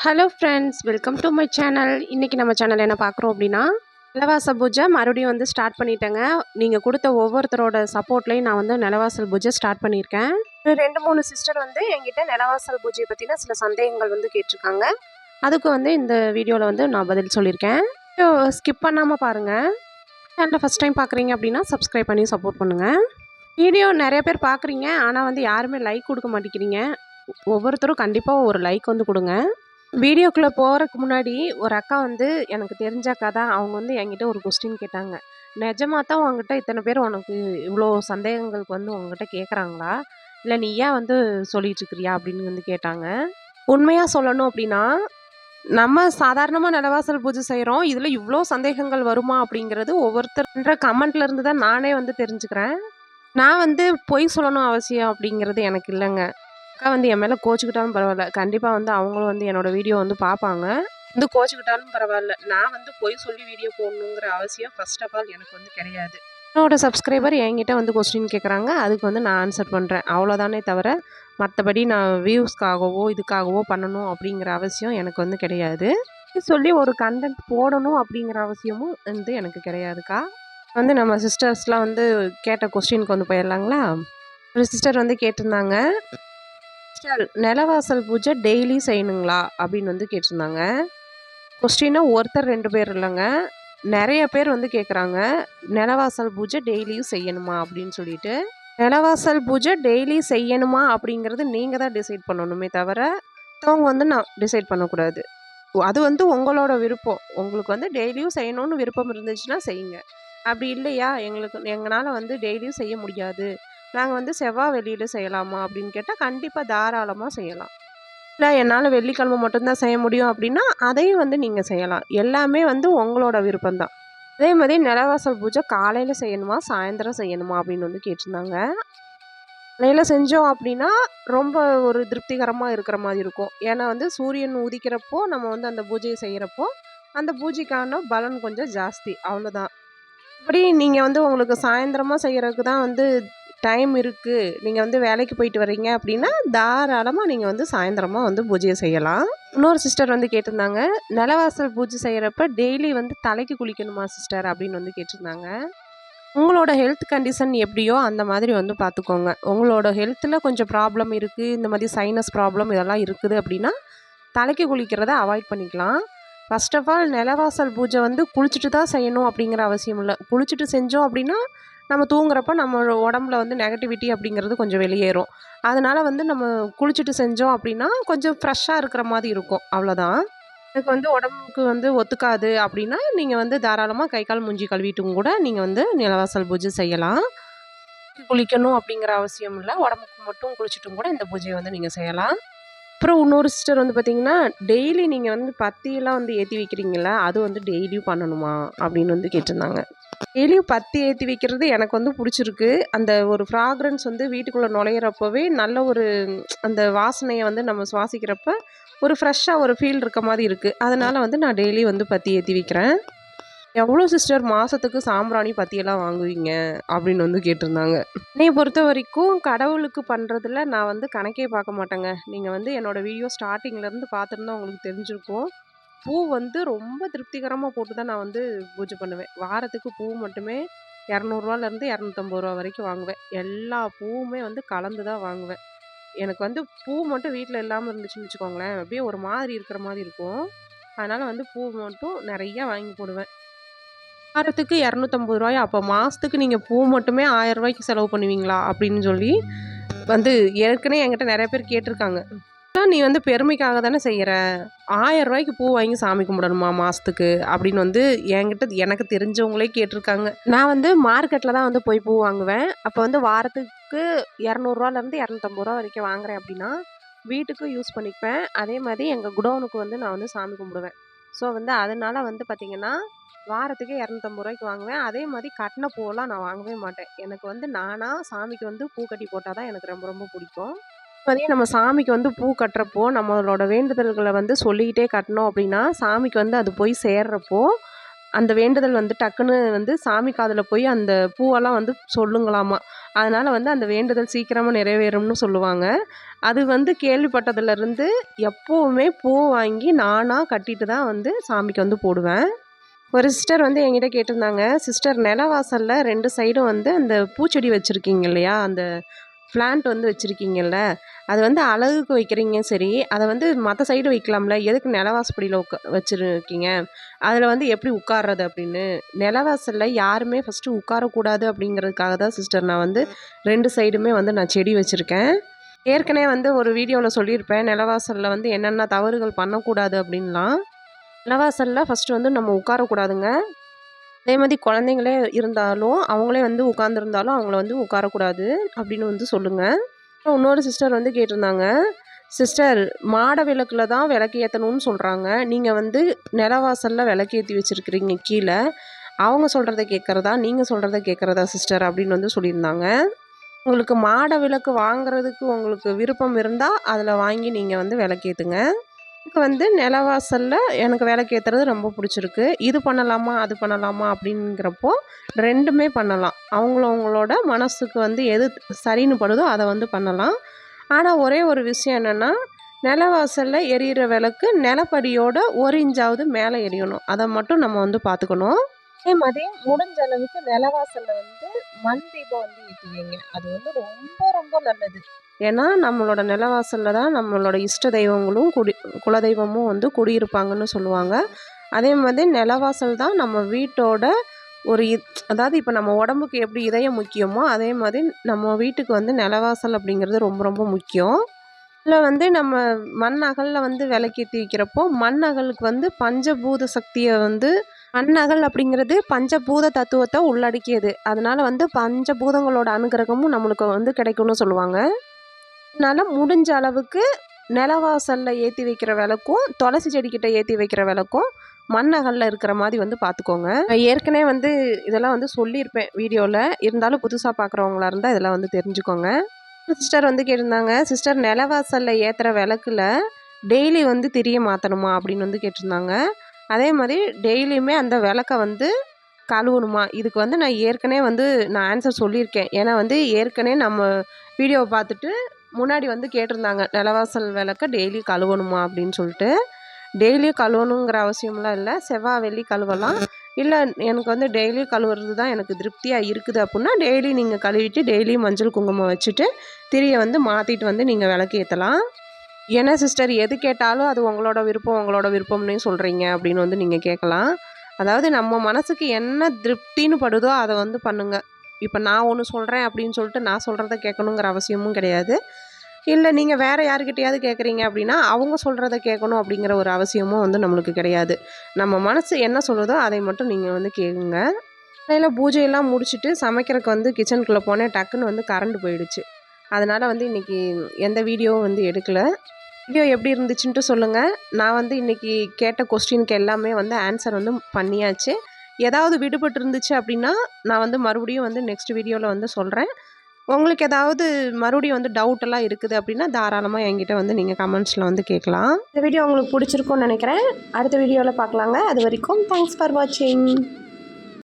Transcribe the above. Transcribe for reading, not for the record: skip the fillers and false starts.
Hello friends, welcome to my channel. இன்றைக்கி நம்ம channel என்ன பார்க்குறோம் அப்படின்னா, நிலவாசல் பூஜை மறுபடியும் வந்து ஸ்டார்ட் பண்ணிட்டேங்க. நீங்கள் கொடுத்த ஒவ்வொருத்தரோட சப்போர்ட்லேயும் நான் வந்து நிலவாசல் பூஜை ஸ்டார்ட் பண்ணியிருக்கேன். ஒரு 2-3 சிஸ்டர் வந்து என்கிட்ட நிலவாசல் பூஜையை பற்றின சில சந்தேகங்கள் வந்து கேட்டிருக்காங்க. அதுக்கு வந்து இந்த வீடியோவில் வந்து நான் பதில் சொல்லியிருக்கேன். ஸ்கிப் பண்ணாமல் பாருங்கள். சேனலை ஃபஸ்ட் டைம் பார்க்குறீங்க அப்படின்னா சப்ஸ்கிரைப் பண்ணி சப்போர்ட் பண்ணுங்கள். வீடியோ நிறைய பேர் பார்க்குறீங்க, ஆனால் வந்து யாருமே லைக் கொடுக்க மாட்டேங்கிறீங்க. ஒவ்வொருத்தரும் கண்டிப்பாக ஒரு லைக் வந்து கொடுங்க. வீடியோக்குள்ளே போகிறதுக்கு முன்னாடி ஒரு அக்கா வந்து எனக்கு தெரிஞ்ச அக்கா தான். அவங்க வந்து என்கிட்ட ஒரு கொஸ்டின் கேட்டாங்க. நிஜமா தான் உங்ககிட்ட இத்தனை பேர் உனக்கு இவ்வளோ சந்தேகங்களுக்கு வந்து உங்ககிட்ட கேட்குறாங்களா, இல்லை நீ ஏன் வந்து சொல்லிட்டு இருக்கிறியா அப்படின்னு வந்து கேட்டாங்க. உண்மையாக சொல்லணும் அப்படின்னா, நம்ம சாதாரணமாக நிலவாசல் பூஜை செய்கிறோம், இதில் இவ்வளோ சந்தேகங்கள் வருமா அப்படிங்கிறது ஒவ்வொருத்தர்ன்ற கமெண்ட்ல இருந்து தான் நானே வந்து தெரிஞ்சுக்கிறேன். நான் வந்து பொய் சொல்லணும் அவசியம் அப்படிங்கிறது எனக்கு இல்லைங்க. அக்கா வந்து என் மேலே கோச்சிக்கிட்டாலும் பரவாயில்ல, கண்டிப்பாக வந்து அவங்களும் வந்து என்னோட வீடியோ வந்து பார்ப்பாங்க. வந்து கோச்சிக்கிட்டாலும் பரவாயில்ல, நான் வந்து பொய் சொல்லி வீடியோ போடணுங்கிற அவசியம் ஃபர்ஸ்ட் ஆஃப் ஆல் எனக்கு வந்து கிடையாது. என்னோட சப்ஸ்கிரைபர் என்கிட்ட வந்து கொஸ்டின் கேட்குறாங்க, அதுக்கு வந்து நான் ஆன்சர் பண்ணுறேன், அவ்வளோதானே தவிர மற்றபடி நான் வியூஸ்க்காகவோ இதுக்காகவோ பண்ணணும் அப்படிங்கிற அவசியம் எனக்கு வந்து கிடையாது. சொல்லி ஒரு கண்டென்ட் போடணும் அப்படிங்கிற அவசியமும் வந்து எனக்கு கிடையாதுக்கா. வந்து நம்ம சிஸ்டர்ஸ்லாம் வந்து கேட்ட கொஸ்டினுக்கு வந்து போயிடலாங்களா. ஒரு சிஸ்டர் வந்து கேட்டிருந்தாங்க, சிஸ்டர் நிலவாசல் பூஜை டெய்லி செய்யணுங்களா அப்படின்னு வந்து கேட்டிருந்தாங்க. கொஸ்டினா ஒருத்தர் 2 பேர் இல்லைங்க, நிறைய பேர் வந்து கேட்குறாங்க, நிலவாசல் பூஜை டெய்லியும் செய்யணுமா அப்படின்னு சொல்லிட்டு. நிலவாசல் பூஜை டெய்லி செய்யணுமா அப்படிங்கிறது நீங்கள் தான் டிசைட் பண்ணணுமே தவிர மற்றவங்க வந்து நான் டிசைட் பண்ணக்கூடாது. அது வந்து உங்களோட விருப்பம். உங்களுக்கு வந்து டெய்லியும் செய்யணும்னு விருப்பம் இருந்துச்சுன்னா செய்யுங்க. அப்படி இல்லையா, எங்களால் வந்து டெய்லியும் செய்ய முடியாது, நாங்கள் வந்து செவ்வாய் வெள்ளியில் செய்யலாமா அப்படின்னு கேட்டால் கண்டிப்பாக தாராளமாக செய்யலாம். இல்லை என்னால் வெள்ளிக்கிழமை மட்டும்தான் செய்ய முடியும் அப்படின்னா அதையும் வந்து நீங்கள் செய்யலாம். எல்லாமே வந்து உங்களோட விருப்பம்தான். அதே மாதிரி நிலவாசல் பூஜை காலையில் செய்யணுமா சாயந்தரம் செய்யணுமா அப்படின்னு வந்து கேட்டிருந்தாங்க. காலையில் செஞ்சோம் அப்படின்னா ரொம்ப ஒரு திருப்திகரமாக இருக்கிற மாதிரி இருக்கும். ஏன்னா வந்து சூரியன் உதிக்கிறப்போ நம்ம வந்து அந்த பூஜையை செய்கிறப்போ அந்த பூஜைக்கான பலன் கொஞ்சம் ஜாஸ்தி, அவ்வளோதான். இப்படி நீங்கள் வந்து உங்களுக்கு சாயந்தரமாக செய்கிறதுக்கு தான் வந்து டைம் இருக்குது, நீங்கள் வந்து வேலைக்கு போயிட்டு வர்றீங்க அப்படின்னா தாராளமாக நீங்கள் வந்து சாயந்தரமாக வந்து பூஜையை செய்யலாம். இன்னொரு சிஸ்டர் வந்து கேட்டிருந்தாங்க, நிலவாசல் பூஜை செய்கிறப்ப டெய்லி வந்து தலைக்கு குளிக்கணுமா சிஸ்டர் அப்படின்னு வந்து கேட்டிருந்தாங்க. உங்களோட ஹெல்த் கண்டிஷன் எப்படியோ அந்த மாதிரி வந்து பார்த்துக்கோங்க. உங்களோட ஹெல்த்தில் கொஞ்சம் ப்ராப்ளம் இருக்குது, இந்த மாதிரி சைனஸ் ப்ராப்ளம் இதெல்லாம் இருக்குது அப்படின்னா தலைக்கு குளிக்கிறத அவாய்ட் பண்ணிக்கலாம். ஃபர்ஸ்ட் ஆஃப் ஆல் நிலவாசல் பூஜை வந்து குளிச்சுட்டு தான் செய்யணும் அப்படிங்கிற அவசியம் இல்லை. குளிச்சுட்டு செஞ்சோம் அப்படின்னா நம்ம தூங்குறப்ப நம்ம உடம்புல வந்து நெகட்டிவிட்டி அப்படிங்கிறது கொஞ்சம் வெளியேறும். அதனால் வந்து நம்ம குளிச்சுட்டு செஞ்சோம் அப்படின்னா கொஞ்சம் ஃப்ரெஷ்ஷாக இருக்கிற மாதிரி இருக்கும், அவ்வளோதான். எனக்கு வந்து உடம்புக்கு வந்து ஒத்துக்காது அப்படின்னா நீங்கள் வந்து தாராளமாக கை கால் மூஞ்சி கழுவிட்டும் கூட நீங்கள் வந்து நிலவாசல் பூஜை செய்யலாம். குளிக்கணும் அப்படிங்கிற அவசியம் இல்லை, உடம்புக்கு மட்டும் குளிச்சுட்டும் கூட இந்த பூஜையை வந்து நீங்கள் செய்யலாம். அப்புறம் இன்னொரு சிஸ்டர் வந்து பார்த்தீங்கன்னா, டெய்லி நீங்கள் வந்து பத்தியெல்லாம் வந்து ஏற்றி வைக்கிறீங்களா, அது வந்து டெய்லியும் பண்ணணுமா அப்படின்னு வந்து கேட்டிருந்தாங்க. டெய்லியும் பத்தி ஏற்றி வைக்கிறது எனக்கு வந்து பிடிச்சிருக்கு. அந்த ஒரு ஃப்ராக்ரன்ஸ் வந்து வீட்டுக்குள்ளே நுழையிறப்பவே நல்ல ஒரு அந்த வாசனையை வந்து நம்ம சுவாசிக்கிறப்ப ஒரு ஃப்ரெஷ்ஷாக ஒரு ஃபீல் இருக்க மாதிரி இருக்குது. அதனால் வந்து நான் டெய்லி வந்து பத்தி ஏற்றி வைக்கிறேன். எவ்வளோ சிஸ்டர் மாதத்துக்கு சாம்பிராணி பத்தியெல்லாம் வாங்குவீங்க அப்படின்னு வந்து கேட்டிருந்தாங்க. என்னைய பொறுத்த வரைக்கும் கடவுளுக்கு பண்ணுறதுல நான் வந்து கணக்கே பார்க்க மாட்டேங்க. நீங்கள் வந்து என்னோடய வீடியோ ஸ்டார்டிங்லேருந்து பார்த்துருந்தா உங்களுக்கு தெரிஞ்சிருக்கும். பூ வந்து ரொம்ப திருப்திகரமாக போட்டு தான் நான் வந்து பூஜை பண்ணுவேன். வாரத்துக்கு பூ மட்டுமே ரூ. 200லேருந்து ரூ. 250 வரைக்கும் வாங்குவேன். எல்லா பூவுமே வந்து கலந்து தான் வாங்குவேன். எனக்கு வந்து பூ மட்டும் வீட்டில் இல்லாமல் இருந்துச்சுன்னு வச்சுக்கோங்களேன், அப்படியே ஒரு மாதிரி இருக்கிற மாதிரி இருக்கும். அதனால் வந்து பூ மட்டும் நிறையா வாங்கி போடுவேன். வாரத்துக்கு ரூ. 250, அப்போ மாதத்துக்கு நீங்கள் பூ மட்டுமே ரூ. 1000 செலவு பண்ணுவீங்களா அப்படின்னு சொல்லி வந்து ஏற்கனவே என்கிட்ட நிறைய பேர் கேட்டிருக்காங்க. நீ வந்து பெருமைக்காக தானே செய்கிற, ரூ. 1000 பூ வாங்கி சாமி கும்பிடணுமா மாதத்துக்கு அப்படின்னு வந்து என்கிட்ட எனக்கு தெரிஞ்சவங்களே கேட்டிருக்காங்க. நான் வந்து மார்க்கெட்டில் தான் வந்து போய் பூ வாங்குவேன். அப்போ வந்து வாரத்துக்கு ரூ. 200லேருந்து ரூ. 250 வரைக்கும் வாங்குறேன் அப்படின்னா வீட்டுக்கு யூஸ் பண்ணிப்பேன். அதே மாதிரி எங்கள் குடோனுக்கு வந்து நான் வந்து சாமி கும்பிடுவேன். ஸோ வந்து அதனால வந்து பார்த்திங்கன்னா வாரத்துக்கு ரூ. 250 வாங்குவேன். அதே மாதிரி கட்டின பூவெல்லாம் நான் வாங்கவே மாட்டேன். எனக்கு வந்து நானாக சாமிக்கு வந்து பூ கட்டி போட்டால் தான் எனக்கு ரொம்ப ரொம்ப பிடிக்கும். அதே நம்ம சாமிக்கு வந்து பூ கட்டுறப்போ நம்மளோட வேண்டுதல்களை வந்து சொல்லிக்கிட்டே கட்டினோம் அப்படின்னா சாமிக்கு வந்து அது போய் சேர்றப்போ அந்த வேண்டுதல் வந்து டக்குன்னு வந்து சாமி காதுல போய் அந்த பூவெல்லாம் வந்து சொல்லுங்களாமா. அதனால வந்து அந்த வேண்டுதல் சீக்கிரமா நிறைவேறும்னு சொல்லுவாங்க. அது வந்து கேள்விப்பட்டதுலேருந்து எப்பவுமே பூ வாங்கி நானா கட்டிட்டு தான் வந்து சாமிக்கு வந்து போடுவேன். ஒரு சிஸ்டர் வந்து என்கிட்ட கேட்டிருந்தாங்க, "சிஸ்டர் நிலவாசல்ல 2 சைடும் வந்து அந்த பூச்செடி வச்சிருக்கீங்க இல்லையா? அந்த பிளான்ட் வந்து வச்சிருக்கீங்கல்ல, அது வந்து அழகுக்கு வைக்கிறீங்க சரி, அத வந்து மத்த சைடு வைக்கலாம்ல. எதுக்கு நிலவாசப்படியில வச்சிருக்கீங்க? அதில வந்து எப்படி உட்கார்றது?" அப்படின்னு. நிலவாசல்ல யாருமே ஃபர்ஸ்ட்டு உட்காரக்கூடாது அப்படிங்கிறதுக்காக தான் சிஸ்டர் நான் வந்து 2 சைடுமே வந்து நான் செடி வச்சிருக்கேன். ஏற்கனவே வந்து ஒரு வீடியோல சொல்லியிருப்பேன், நிலவாசல்ல வந்து என்னென்ன தவறுகள் பண்ணக்கூடாது அப்படின்லாம். நிலவாசல்ல ஃபர்ஸ்ட்டு வந்து நம்ம உட்காரக்கூடாதுங்க. அதே மாதிரி குழந்தைங்களே இருந்தாலும், அவங்களே வந்து உட்காந்துருந்தாலும் அவங்கள வந்து உட்காரக்கூடாது அப்படின்னு வந்து சொல்லுங்க. அப்புறம் இன்னொரு சிஸ்டர் வந்து கேட்டிருந்தாங்க, "சிஸ்டர் மாட விளக்குல தான் விளக்கு ஏத்தணும்னு சொல்றாங்க. நீங்க வந்து நிலவாசல்ல விளக்கு ஏத்தி வச்சிருக்கிறீங்க கீழ. அவங்க சொல்றத கேட்கறதா? நீங்க சொல்றத கேட்கறதா சிஸ்டர்?" அப்படின்னு வந்து சொல்லியிருந்தாங்க. உங்களுக்கு மாட விளக்கு வாங்குறதுக்கு உங்களுக்கு விருப்பம் இருந்தா, அதில வாங்கி நீங்க வந்து விளக்கேத்துங்க. எனக்கு வந்து நிலவாசல்ல எனக்கு விளக்கேத்துறது ரொம்ப பிடிச்சிருக்கு. இது பண்ணலாமா? அது பண்ணலாமா? அப்படிங்கிறப்போ 2மே பண்ணலாம். அவங்களவங்களோட மனசுக்கு வந்து எது சரின்னு படுதோ அத வந்து பண்ணலாம். ஆனா ஒரே ஒரு விஷயம் என்னன்னா, நிலவாசல்ல எரியிற விளக்கு நிலப்படியோட 1 இன்ச்சாவது மேல எரியணும். அத மட்டும் நம்ம வந்து பார்த்துக்கணும். அதே மாதிரி முடிஞ்ச அளவுக்கு நிலவாசல்ல வந்து மண் தீபம் வந்து ஏத்தி வைங்க. அது வந்து ரொம்ப ரொம்ப நல்லது. ஏன்னா நம்மளோட நிலவாசல்ல தான் நம்மளோட இஷ்ட தெய்வங்களும் குலதெய்வமும் வந்து குடியிருப்பாங்கன்னு சொல்லுவாங்க. அதே மாதிரி நிலவாசல் தான் நம்ம வீட்டோட ஒரு அதாவது இப்போ நம்ம உடம்புக்கு எப்படி இதயம் முக்கியமோ, அதே மாதிரி நம்ம வீட்டுக்கு வந்து நிலவாசல் அப்படிங்கிறது ரொம்ப ரொம்ப முக்கியம். இதில் வந்து நம்ம மண் அகல்ல வந்து விளக்கேத்தி வைக்கிறப்போ, மண் அகலுக்கு வந்து பஞ்சபூத சக்தியை வந்து மண் அகல் அப்படிங்கிறது பஞ்சபூத தத்துவத்தை உள்ளடக்கியது. அதனால வந்து பஞ்சபூதங்களோட அனுகிரகமும் நம்மளுக்கு வந்து கிடைக்கும்னு சொல்லுவாங்க. அதனால முடிஞ்ச அளவுக்கு நிலவாசல்ல ஏற்றி வைக்கிற விளக்கும், துளசி செடிக்கிட்ட ஏற்றி வைக்கிற விளக்கும் மண் அகல்ல இருக்கிற மாதிரி வந்து பார்த்துக்கோங்க. நான் ஏற்கனவே வந்து இதெல்லாம் வந்து சொல்லியிருப்பேன் வீடியோவில். இருந்தாலும் புதுசாக பார்க்குறவங்களா இருந்தால் இதெல்லாம் வந்து தெரிஞ்சுக்கோங்க. சிஸ்டர் வந்து கேட்டிருந்தாங்க, "சிஸ்டர் நிலவாசல்ல ஏற்றுற விளக்குல டெய்லி வந்து திரிய மாற்றணுமா?" அப்படின்னு வந்து கேட்டிருந்தாங்க. அதே மாதிரி டெய்லியுமே அந்த விளக்க வந்து கழுவணுமா? இதுக்கு வந்து நான் ஏற்கனவே வந்து நான் ஆன்சர் சொல்லியிருக்கேன். ஏன்னா வந்து ஏற்கனவே நம்ம வீடியோவை பார்த்துட்டு முன்னாடி வந்து கேட்டிருந்தாங்க, "நிலவாசல் விளக்க டெய்லி கழுவணுமா?" அப்படின்னு சொல்லிட்டு. டெய்லியும் கழுவணுங்கிற அவசியம்லாம் இல்ல. செவ்வாய், வெள்ளி கழுவலாம். இல்ல எனக்கு வந்து டெய்லியும் கழுவுறது தான் எனக்கு திருப்தியா இருக்குது அப்புட்னா, டெய்லி நீங்க கழுவிட்டு டெய்லியும் மஞ்சள், குங்குமம் வச்சுட்டு, திரிய வந்து மாத்திட்டு வந்து நீங்க விளக்கு ஏத்தலாம். "என்ன சிஸ்டர் எது கேட்டாலும் அது உங்களோட விருப்பம், உங்களோட விருப்பம்னே சொல்றீங்க" அப்படின்னு வந்து நீங்க கேட்கலாம். அதாவது நம்ம மனசுக்கு என்ன திருப்தின்னு படுதோ அத வந்து பண்ணுங்க. இப்ப நான் ஒண்ணு சொல்றேன் அப்படின்னு சொல்லிட்டு நான் சொல்றத கேட்கணுங்கிற அவசியமும் கிடையாது. இல்ல நீங்க வேற யார்கிட்டயாவது கேட்குறீங்க அப்படின்னா, அவங்க சொல்றத கேட்கணும் அப்படிங்கிற ஒரு அவசியமும் வந்து நம்மளுக்கு கிடையாது. நம்ம மனசு என்ன சொல்லுதோ அதை மட்டும் நீங்க வந்து கேளுங்க. காலையில பூஜையெல்லாம் முடிச்சுட்டு சமைக்கிறதுக்கு வந்து கிச்சனுக்குள்ள போனேன். டக்குன்னு வந்து கரண்ட் போயிடுச்சு. அதனால வந்து இன்னைக்கு எந்த வீடியோவும் வந்து எடுக்கல. வீடியோ எப்படி இருந்துச்சுன்ட்டு சொல்லுங்க. நான் வந்து இன்னைக்கு கேட்ட கொஸ்டினுக்கு எல்லாமே வந்து ஆன்சர் வந்து பண்ணியாச்சு. ஏதாவது விடுபட்டு இருந்துச்சு அப்படின்னா, நான் வந்து மறுபடியும் வந்து நெக்ஸ்ட் வீடியோல வந்து சொல்றேன். உங்களுக்கு ஏதாவது மறுபடியும் வந்து டவுட் எல்லாம் இருக்குது அப்படின்னா, தாராளமா என்கிட்ட வந்து நீங்க கமெண்ட்ஸ்ல வந்து கேட்கலாம். இந்த வீடியோ உங்களுக்கு பிடிச்சிருக்கும்னு நினைக்கிறேன். அடுத்த வீடியோல பார்க்கலாங்க. அதுவரைக்கும் தேங்க்ஸ் ஃபார் வாட்சிங்.